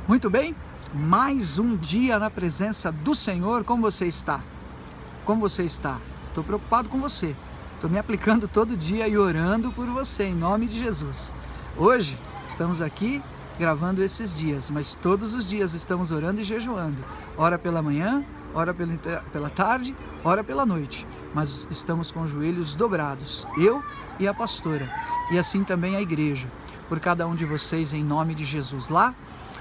Muito bem, mais um dia na presença do Senhor. Como você está? Como você está? Estou preocupado com você. Estou me aplicando todo dia e orando por você, em nome de Jesus. Hoje estamos aqui gravando esses dias, mas todos os dias estamos orando e jejuando. Ora pela manhã, ora pela tarde, ora pela noite. Mas estamos com os joelhos dobrados, eu e a pastora, e assim também a igreja, por cada um de vocês, em nome de Jesus. Lá,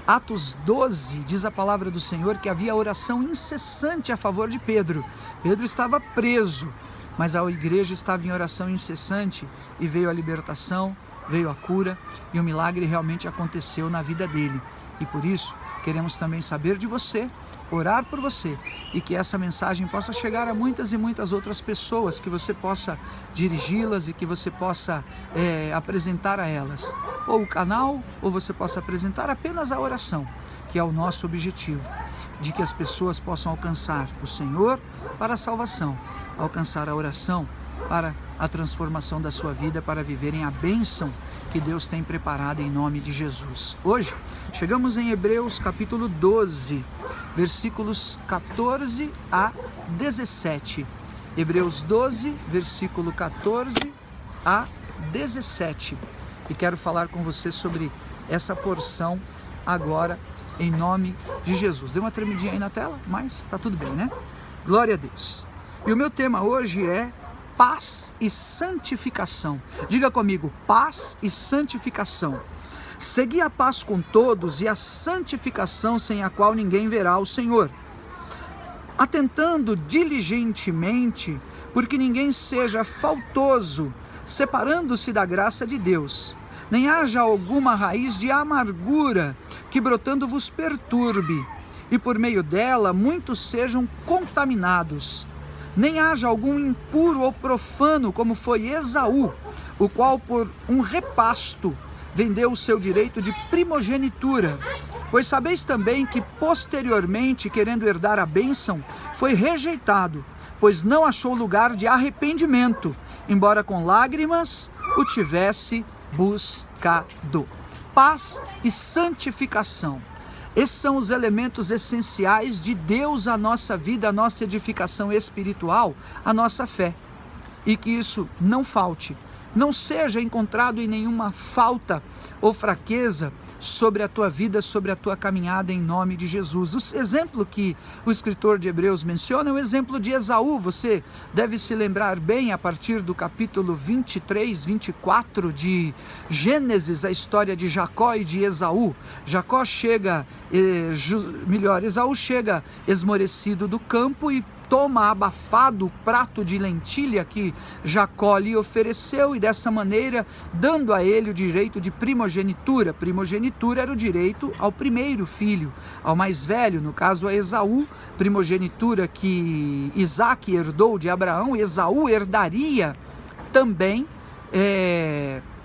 Atos 12, diz a palavra do Senhor que havia oração incessante a favor de Pedro. Pedro estava preso, mas a igreja estava em oração incessante e veio a libertação, veio a cura e o milagre realmente aconteceu na vida dele. E por isso, queremos também saber de você, orar por você e que essa mensagem possa chegar a muitas e muitas outras pessoas, que você possa dirigi-las e que você possa apresentar a elas ou o canal, ou você possa apresentar apenas a oração, que é o nosso objetivo, de que as pessoas possam alcançar o Senhor para a salvação, alcançar a oração para a transformação da sua vida, para viverem a bênção que Deus tem preparada em nome de Jesus. Hoje, chegamos em Hebreus capítulo 12, versículos 14 a 17. Hebreus 12, versículo 14 a 17. E quero falar com você sobre essa porção agora, em nome de Jesus. Deu uma tremidinha aí na tela, mas está tudo bem, né? Glória a Deus. E o meu tema hoje é paz e santificação. Diga comigo, paz e santificação. Segui a paz com todos e a santificação, sem a qual ninguém verá o Senhor. Atentando diligentemente, porque ninguém seja faltoso, separando-se da graça de Deus, nem haja alguma raiz de amargura que brotando vos perturbe, e por meio dela muitos sejam contaminados. Nem haja algum impuro ou profano, como foi Esaú, o qual por um repasto vendeu o seu direito de primogenitura. Pois sabeis também que posteriormente, querendo herdar a bênção, foi rejeitado, pois não achou lugar de arrependimento, embora com lágrimas o tivesse buscado. Paz e santificação. Esses são os elementos essenciais de Deus à nossa vida, à nossa edificação espiritual, à nossa fé. E que isso não falte, não seja encontrado em nenhuma falta ou fraqueza sobre a tua vida, sobre a tua caminhada, em nome de Jesus. O exemplo que o escritor de Hebreus menciona é o exemplo de Esaú. Você deve se lembrar bem, a partir do capítulo 23, 24 de Gênesis, a história de Jacó e de Esaú. Esaú chega esmorecido do campo e toma abafado o prato de lentilha que Jacó lhe ofereceu, e dessa maneira dando a ele o direito de primogenitura. Primogenitura era o direito ao primeiro filho, ao mais velho, no caso a Esaú. Primogenitura que Isaac herdou de Abraão, Esaú herdaria também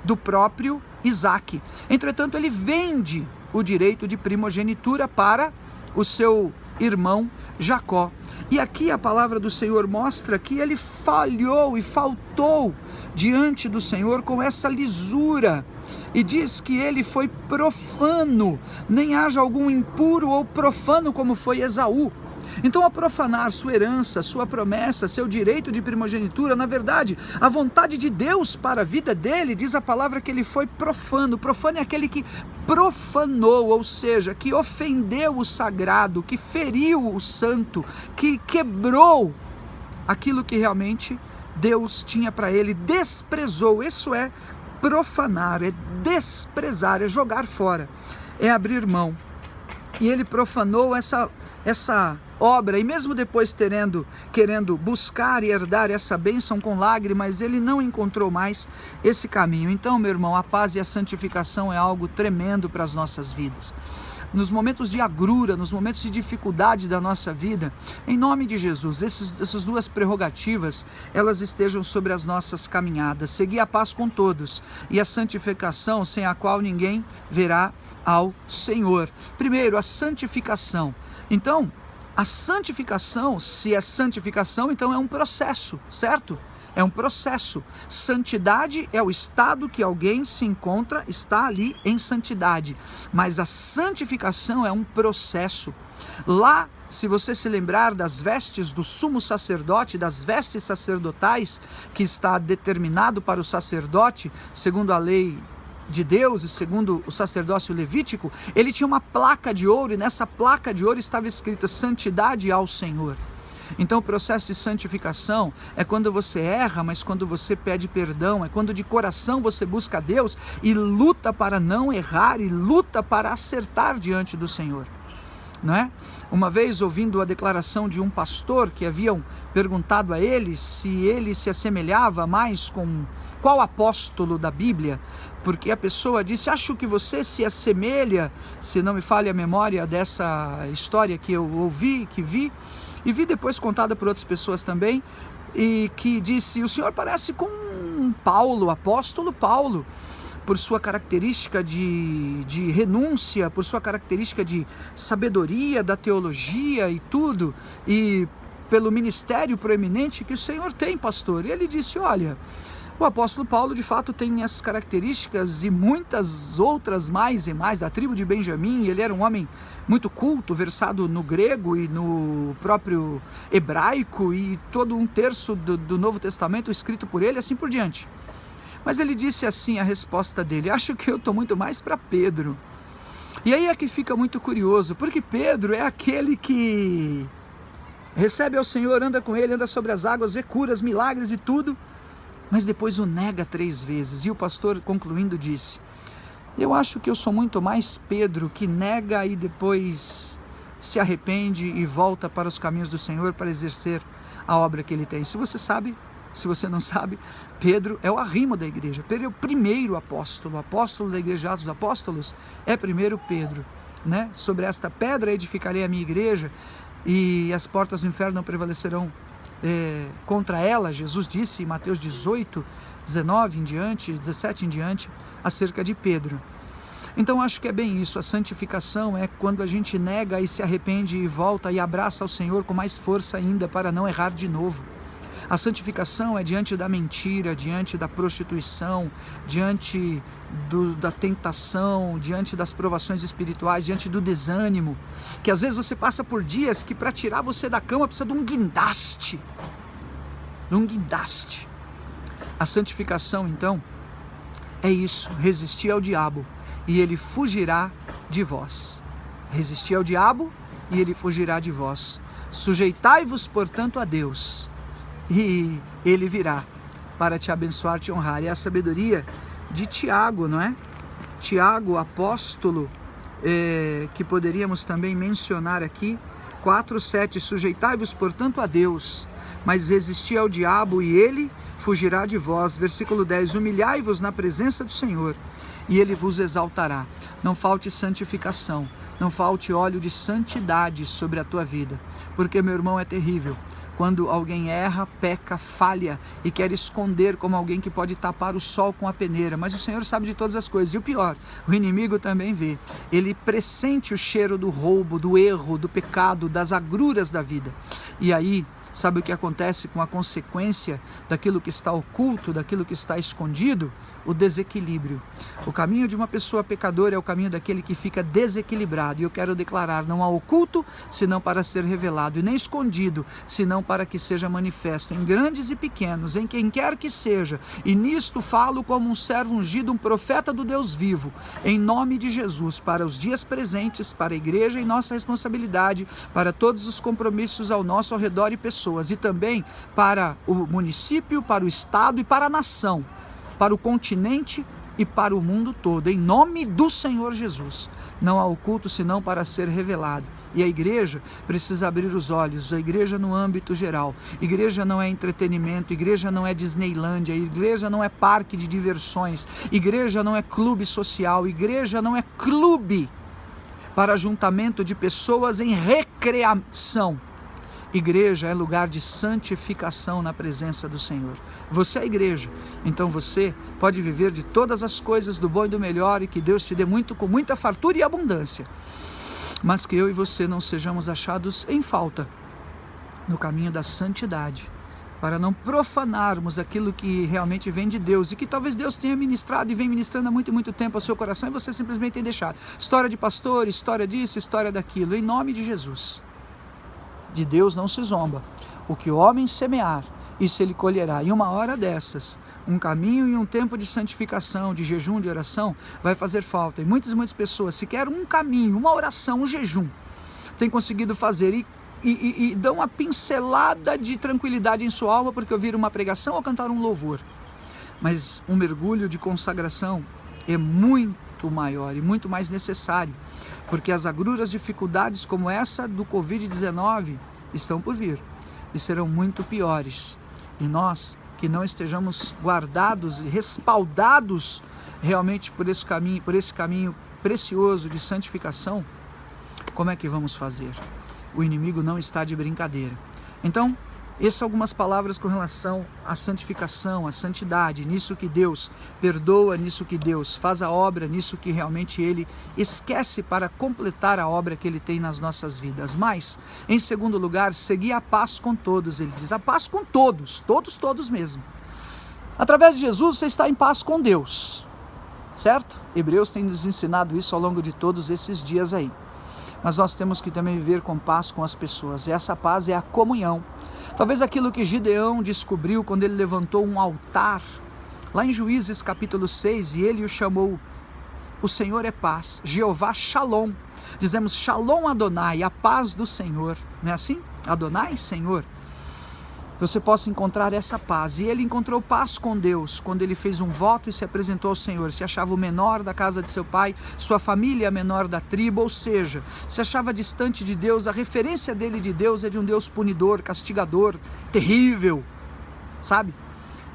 do próprio Isaac. Entretanto, ele vende o direito de primogenitura para o seu irmão Jacó. E aqui a palavra do Senhor mostra que ele falhou e faltou diante do Senhor com essa lisura. E diz que ele foi profano, nem haja algum impuro ou profano como foi Esaú. Então, ao profanar sua herança, sua promessa, seu direito de primogenitura, na verdade, a vontade de Deus para a vida dele, diz a palavra que ele foi profano. Profano é aquele que profanou, ou seja, que ofendeu o sagrado, que feriu o santo, que quebrou aquilo que realmente Deus tinha para ele, desprezou. Isso é profanar, é desprezar, é jogar fora, é abrir mão. E ele profanou essa obra, e mesmo depois querendo buscar e herdar essa bênção com lágrimas, ele não encontrou mais esse caminho. Então, meu irmão, a paz e a santificação é algo tremendo para as nossas vidas. Nos momentos de agrura, nos momentos de dificuldade da nossa vida, em nome de Jesus, essas duas prerrogativas, elas estejam sobre as nossas caminhadas. Seguir a paz com todos e a santificação, sem a qual ninguém verá ao Senhor. Primeiro, a santificação. Então, a santificação, se é santificação, então é um processo, certo? é um processo. Santidade é o estado que alguém se encontra, está ali em santidade. Mas a santificação é um processo. Lá, se você se lembrar das vestes do sumo sacerdote, das vestes sacerdotais, que está determinado para o sacerdote, segundo a lei de Deus e segundo o sacerdócio levítico, ele tinha uma placa de ouro, e nessa placa de ouro estava escrita santidade ao Senhor. Então o processo de santificação é quando você erra, mas quando você pede perdão, é quando de coração você busca a Deus e luta para não errar e luta para acertar diante do Senhor, não é? Uma vez, ouvindo a declaração de um pastor, que haviam perguntado a ele se assemelhava mais com qual apóstolo da Bíblia, porque a pessoa disse: acho que você se assemelha, se não me falha a memória, dessa história que eu ouvi, que vi, e vi depois contada por outras pessoas também, e que disse: o senhor parece com Paulo, o apóstolo Paulo, por sua característica de renúncia, por sua característica de sabedoria da teologia e tudo, e pelo ministério proeminente que o senhor tem, pastor. E ele disse: olha, o apóstolo Paulo de fato tem essas características e muitas outras mais e mais, da tribo de Benjamim. Ele era um homem muito culto, versado no grego e no próprio hebraico, e todo um terço do Novo Testamento escrito por ele, assim por diante. Mas ele disse assim, a resposta dele: acho que eu estou muito mais para Pedro. E aí é que fica muito curioso, porque Pedro é aquele que recebe ao Senhor, anda com ele, anda sobre as águas, vê curas, milagres e tudo, mas depois o nega 3 vezes. E o pastor, concluindo, disse: eu acho que eu sou muito mais Pedro, que nega e depois se arrepende e volta para os caminhos do Senhor para exercer a obra que ele tem. Se você sabe, se você não sabe, Pedro é o arrimo da igreja. Pedro é o primeiro apóstolo. O apóstolo da igreja de Atos dos Apóstolos é primeiro Pedro, né? Sobre esta pedra edificarei a minha igreja e as portas do inferno não prevalecerão contra ela. Jesus disse em Mateus 18, 19 em diante, 17 em diante, acerca de Pedro. Então acho que é bem isso. A santificação é quando a gente nega e se arrepende e volta e abraça ao Senhor com mais força ainda para não errar de novo. A santificação é diante da mentira, diante da prostituição, diante da tentação, diante das provações espirituais, diante do desânimo, que às vezes você passa por dias que para tirar você da cama precisa de um guindaste. A santificação, então, é isso: resistir ao diabo e ele fugirá de vós. Resistir ao diabo e ele fugirá de vós. Sujeitai-vos, portanto, a Deus, e ele virá para te abençoar, te honrar. É a sabedoria de Tiago, não é? Tiago, apóstolo, que poderíamos também mencionar aqui, 4:7, sujeitai-vos, portanto, a Deus, mas resisti ao diabo e ele fugirá de vós. Versículo 10, humilhai-vos na presença do Senhor e ele vos exaltará. Não falte santificação, não falte óleo de santidade sobre a tua vida, porque, meu irmão, é terrível quando alguém erra, peca, falha e quer esconder, como alguém que pode tapar o sol com a peneira. Mas o Senhor sabe de todas as coisas. E o pior, o inimigo também vê. Ele pressente o cheiro do roubo, do erro, do pecado, das agruras da vida. E aí, sabe o que acontece com a consequência daquilo que está oculto, daquilo que está escondido? O desequilíbrio. O caminho de uma pessoa pecadora é o caminho daquele que fica desequilibrado. E eu quero declarar: não há oculto, senão para ser revelado, e nem escondido, senão para que seja manifesto, em grandes e pequenos, em quem quer que seja. E nisto falo como um servo ungido, um profeta do Deus vivo, em nome de Jesus, para os dias presentes, para a igreja e nossa responsabilidade, para todos os compromissos ao nosso ao redor e pessoas, e também para o município, para o estado e para a nação, para o continente e para o mundo todo, em nome do Senhor Jesus. Não há oculto senão para ser revelado. E a igreja precisa abrir os olhos, a igreja no âmbito geral. Igreja não é entretenimento, igreja não é Disneylândia, igreja não é parque de diversões, igreja não é clube social, igreja não é clube para ajuntamento de pessoas em recreação. Igreja é lugar de santificação na presença do Senhor. Você é a igreja, então você pode viver de todas as coisas do bom e do melhor, e que Deus te dê muito, com muita fartura e abundância, mas que eu e você não sejamos achados em falta no caminho da santidade, para não profanarmos aquilo que realmente vem de Deus e que talvez Deus tenha ministrado e vem ministrando há muito, muito tempo ao seu coração e você simplesmente tem deixado. História de pastor, história disso, história daquilo, em nome de Jesus. De Deus não se zomba. O que o homem semear, isso ele colherá. E uma hora dessas, um caminho e um tempo de santificação, de jejum, de oração, vai fazer falta. E muitas pessoas, sequer um caminho, uma oração, um jejum, têm conseguido fazer e dão uma pincelada de tranquilidade em sua alma porque ouviram uma pregação ou cantaram um louvor. Mas um mergulho de consagração é muito maior e muito mais necessário, porque as agruras, dificuldades como essa do Covid-19 estão por vir e serão muito piores. E nós que não estejamos guardados e respaldados realmente por esse caminho precioso de santificação, como é que vamos fazer? O inimigo não está de brincadeira. Então, essas são algumas palavras com relação à santificação, à santidade, nisso que Deus perdoa, nisso que Deus faz a obra, nisso que realmente Ele esquece para completar a obra que Ele tem nas nossas vidas. Mas, em segundo lugar, seguir a paz com todos. Ele diz, a paz com todos, todos mesmo. Através de Jesus, você está em paz com Deus, certo? Hebreus tem nos ensinado isso ao longo de todos esses dias aí. Mas nós temos que também viver com paz com as pessoas. E essa paz é a comunhão. Talvez aquilo que Gideão descobriu quando ele levantou um altar, lá em Juízes capítulo 6, e ele o chamou, o Senhor é paz, Jeová Shalom. Dizemos Shalom Adonai, a paz do Senhor. Não é assim? Adonai, Senhor. Você possa encontrar essa paz. E ele encontrou paz com Deus quando ele fez um voto e se apresentou ao Senhor. Se achava o menor da casa de seu pai, sua família a menor da tribo, ou seja, se achava distante de Deus. A referência dele de Deus é de um Deus punidor, castigador, terrível, sabe?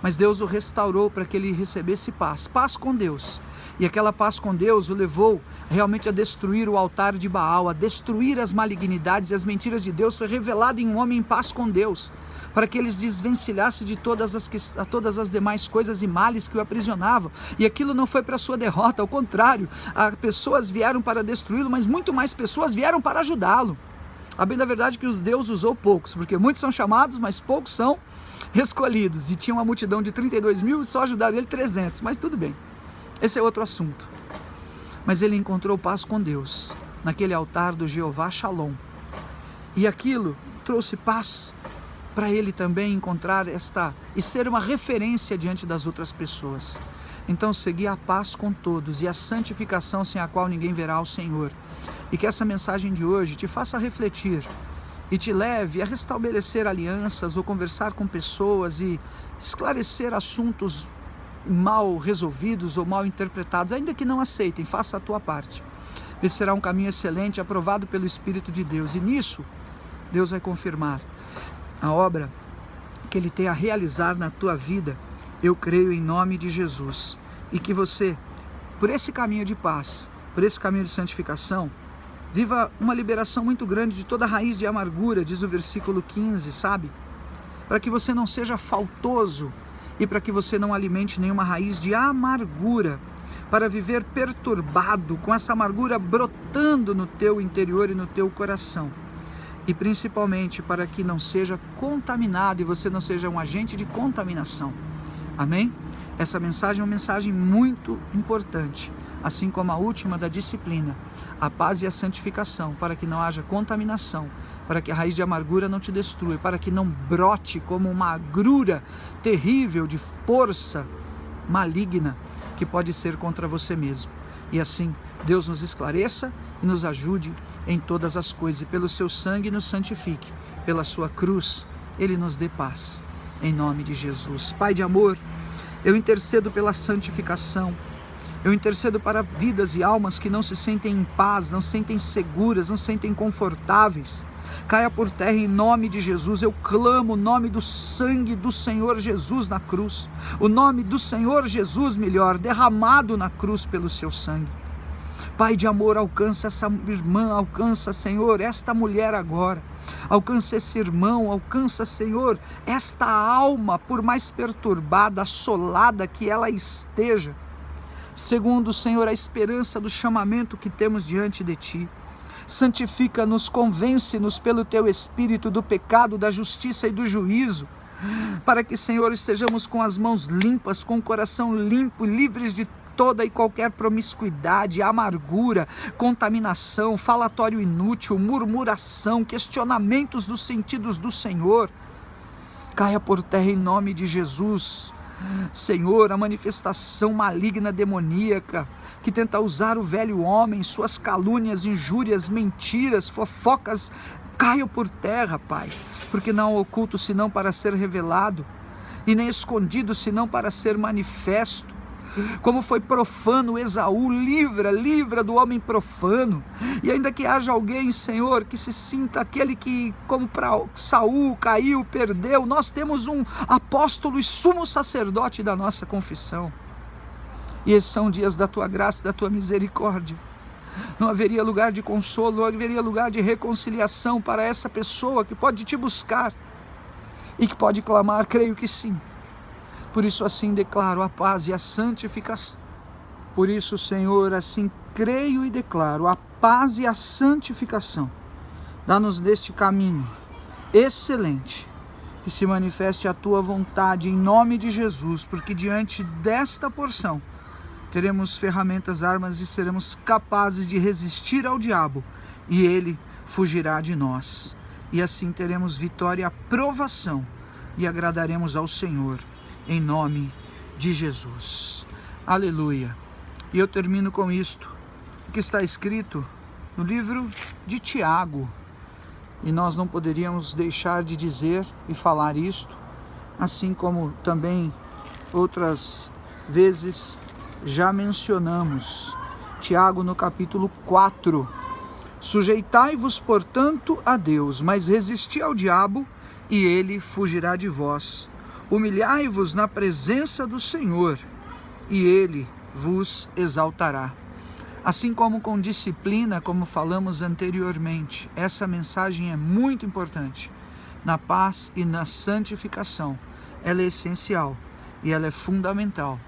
Mas Deus o restaurou para que ele recebesse paz com Deus. E aquela paz com Deus o levou realmente a destruir o altar de Baal, a destruir as malignidades e as mentiras de Deus. Foi revelado em um homem em paz com Deus, para que eles desvencilhassem de todas as demais coisas e males que o aprisionavam. E aquilo não foi para sua derrota, ao contrário, as pessoas vieram para destruí-lo, mas muito mais pessoas vieram para ajudá-lo. A bem da verdade que Deus usou poucos, porque muitos são chamados, mas poucos são escolhidos. E tinha uma multidão de 32 mil e só ajudaram ele 300, mas tudo bem. Esse é outro assunto. Mas ele encontrou paz com Deus, naquele altar do Jeová Shalom. E aquilo trouxe paz para ele também encontrar e ser uma referência diante das outras pessoas. Então, seguir a paz com todos e a santificação sem a qual ninguém verá o Senhor. E que essa mensagem de hoje te faça refletir e te leve a restabelecer alianças ou conversar com pessoas e esclarecer assuntos mal resolvidos ou mal interpretados, ainda que não aceitem, faça a tua parte. Esse será um caminho excelente, aprovado pelo Espírito de Deus, e nisso Deus vai confirmar a obra que Ele tem a realizar na tua vida. Eu creio em nome de Jesus, e que você, por esse caminho de paz, por esse caminho de santificação, viva uma liberação muito grande de toda raiz de amargura, diz o versículo 15, sabe? Para que você não seja faltoso, e para que você não alimente nenhuma raiz de amargura, para viver perturbado, com essa amargura brotando no teu interior e no teu coração. E principalmente para que não seja contaminado e você não seja um agente de contaminação. Amém? Essa mensagem é uma mensagem muito importante, assim como a última da disciplina, a paz e a santificação, para que não haja contaminação, para que a raiz de amargura não te destrua, para que não brote como uma agrura terrível de força maligna que pode ser contra você mesmo. E assim, Deus nos esclareça e nos ajude em todas as coisas, e pelo seu sangue nos santifique, pela sua cruz Ele nos dê paz, em nome de Jesus. Pai de amor, eu intercedo pela santificação, eu intercedo para vidas e almas que não se sentem em paz, não se sentem seguras, não se sentem confortáveis. Caia por terra em nome de Jesus. Eu clamo o nome do sangue do Senhor Jesus na cruz, o nome do Senhor Jesus, melhor, derramado na cruz pelo seu sangue. Pai de amor, alcança essa irmã, alcança, Senhor, esta mulher agora, alcança esse irmão, alcança, Senhor, esta alma, por mais perturbada, assolada que ela esteja, segundo, Senhor, a esperança do chamamento que temos diante de Ti. Santifica-nos, convence-nos pelo Teu Espírito do pecado, da justiça e do juízo. para que, Senhor, estejamos com as mãos limpas, com o coração limpo, livres de toda e qualquer promiscuidade, amargura, contaminação, falatório inútil, murmuração, questionamentos dos sentidos do Senhor. Caia por terra em nome de Jesus. Senhor, a manifestação maligna demoníaca que tenta usar o velho homem, suas calúnias, injúrias, mentiras, fofocas, caia por terra, Pai, porque não há oculto senão para ser revelado, e nem escondido senão para ser manifesto. Como foi profano Esaú, livra do homem profano. E ainda que haja alguém, Senhor, que se sinta aquele que, como para Saul, caiu, perdeu, nós temos um apóstolo e sumo sacerdote da nossa confissão. E esses são dias da tua graça e da tua misericórdia. Não haveria lugar de consolo, não haveria lugar de reconciliação para essa pessoa que pode te buscar e que pode clamar, creio que sim. Por isso assim declaro a paz e a santificação. Por isso, Senhor, assim creio e declaro a paz e a santificação. Dá-nos deste caminho excelente, que se manifeste a tua vontade em nome de Jesus, porque diante desta porção teremos ferramentas, armas e seremos capazes de resistir ao diabo e ele fugirá de nós. E assim teremos vitória e aprovação e agradaremos ao Senhor. Em nome de Jesus. Aleluia. E eu termino com isto, que está escrito no livro de Tiago. E nós não poderíamos deixar de dizer e falar isto, assim como também outras vezes já mencionamos. Tiago no capítulo 4. Sujeitai-vos, portanto, a Deus, mas resisti ao diabo, e ele fugirá de vós. Humilhai-vos na presença do Senhor, e ele vos exaltará. Assim como com disciplina, como falamos anteriormente, essa mensagem é muito importante. Na paz e na santificação, ela é essencial e ela é fundamental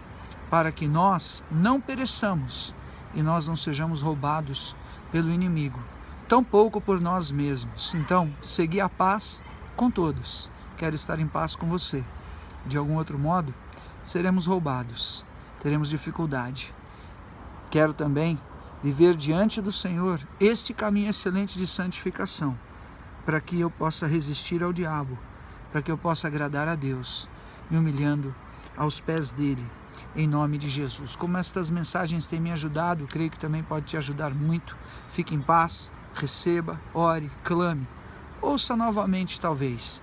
para que nós não pereçamos e nós não sejamos roubados pelo inimigo, tampouco por nós mesmos. Então, segui a paz com todos. Quero estar em paz com você. De algum outro modo, seremos roubados, teremos dificuldade. Quero também viver diante do Senhor este caminho excelente de santificação, para que eu possa resistir ao diabo, para que eu possa agradar a Deus, me humilhando aos pés dele, em nome de Jesus. Como estas mensagens têm me ajudado, creio que também pode te ajudar muito. Fique em paz, receba, ore, clame, ouça novamente talvez,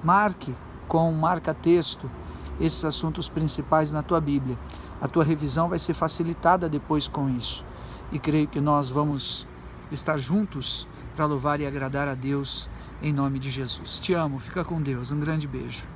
marque com marca-texto esses assuntos principais na tua Bíblia. A tua revisão vai ser facilitada depois com isso. E creio que nós vamos estar juntos para louvar e agradar a Deus em nome de Jesus. Te amo, fica com Deus. Um grande beijo.